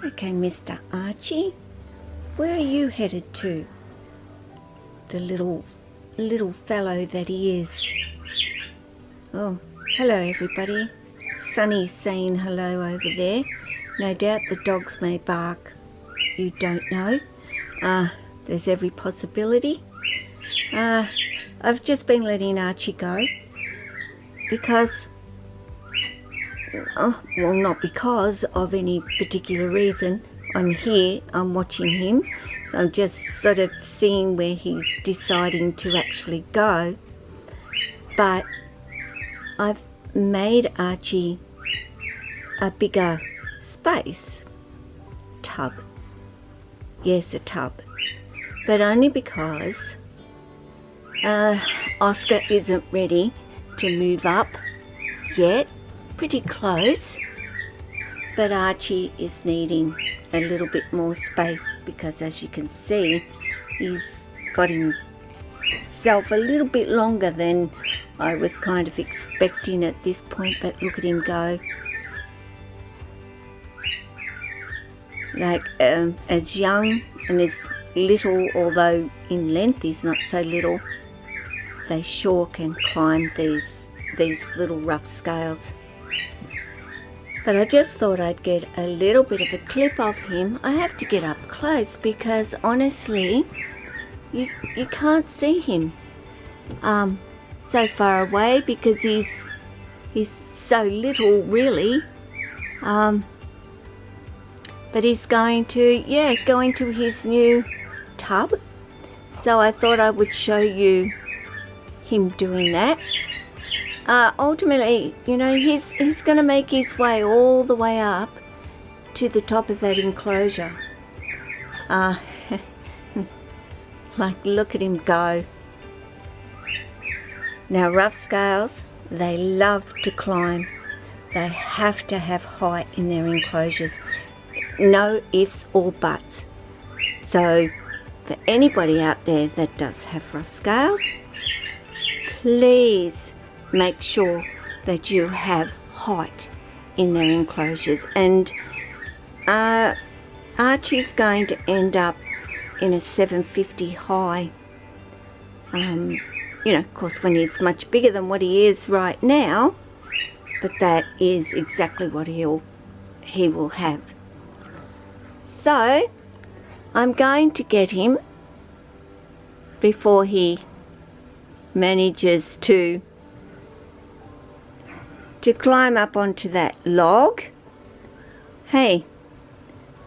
Okay, Mr. Archie, where are you headed to? The little fellow that he is. Oh, hello everybody. Sunny's saying hello over there. No doubt the dogs may bark. You don't know. There's every possibility. I've just been letting Archie go because, well, not because of any particular reason. I'm here, I'm watching him, so I'm just sort of seeing where he's deciding to actually go. But I've made Archie a bigger space tub. Yes, a tub. But only because Oscar isn't ready to move up yet. Pretty close. But Archie is needing a little bit more space because, as you can see, he's got himself a little bit longer than I was kind of expecting at this point. But look at him go. Like as young and as little, although in length he's not so little, they sure can climb these little rough scales. But I just thought I'd get a little bit of a clip of him. I have to get up close because honestly you can't see him so far away because he's so little really. But he's going to his new tub. So I thought I would show you him doing that. Ultimately, you know, he's going to make his way all the way up to the top of that enclosure. Like, look at him go. Now, rough scales, they love to climb. They have to have height in their enclosures. No ifs or buts. So for anybody out there that does have rough scales, please make sure that you have height in their enclosures. And Archie's going to end up in a 750 high. You know, of course, when he's much bigger than what he is right now, but that is exactly what he will have. So I'm going to get him before he manages to climb up onto that log. Hey,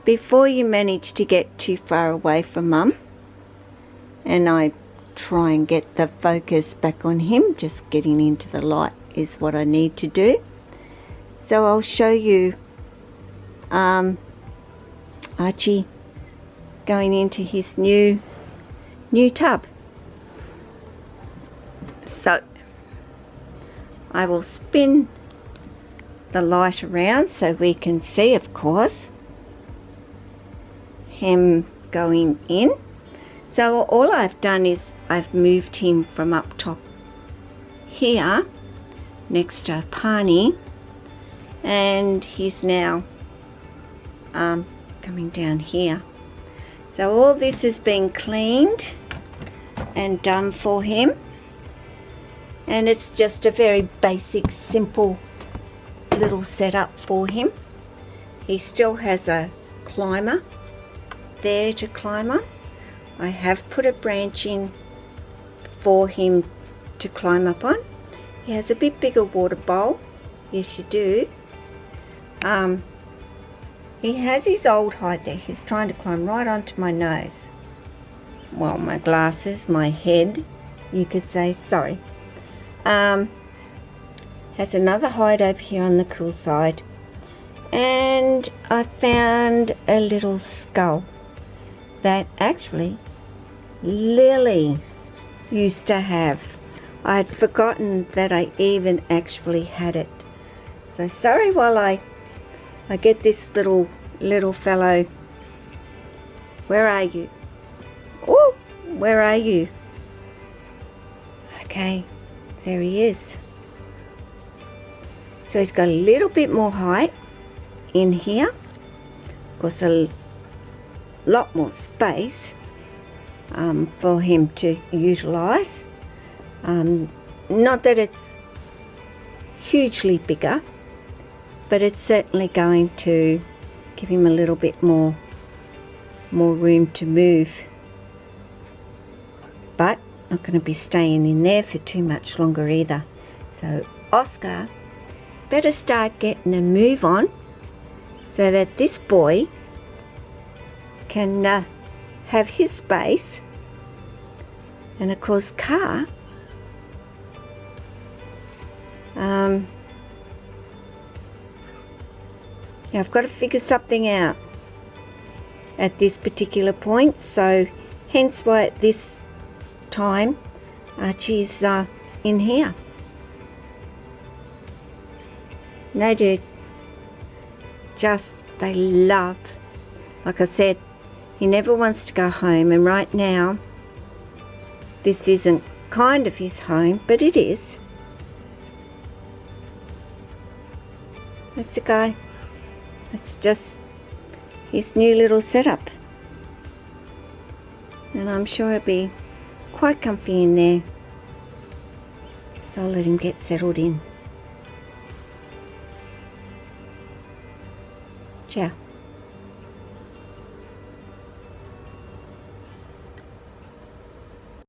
before you manage to get too far away from Mum, and I try and get the focus back on him, just getting into the light is what I need to do. So I'll show you Archie going into his new tub. So I will spin the light around so we can see, of course, him going in. So all I've done is I've moved him from up top here next to Pani, and he's now coming down here. So all this has been cleaned and done for him, and it's just a very basic, simple little setup for him. He still has a climber there to climb on. I have put a branch in for him to climb up on. He has a bit bigger water bowl. Yes, you do. He has his old height there. He's trying to climb right onto my nose. Well, my glasses, my head, you could say, sorry. Has another hide over here on the cool side. And I found a little skull that actually Lily used to have. I'd forgotten that I even actually had it. So sorry while I get this little fellow. Where are you? Oh, where are you? Okay, there he is. So he's got a little bit more height in here. Of course, a lot more space for him to utilise. Not that it's hugely bigger, but it's certainly going to give him a little bit more room to move. But not going to be staying in there for too much longer either. So Oscar better start getting a move on so that this boy can have his space. And of course Car, yeah, I've got to figure something out at this particular point, so hence why at this time Archie's in here. No, dude, just they love, like I said, he never wants to go home, and right now this isn't kind of his home, but it is. That's a guy. It's just his new little setup, and I'm sure he'll be quite comfy in there, so I'll let him get settled in. Ciao.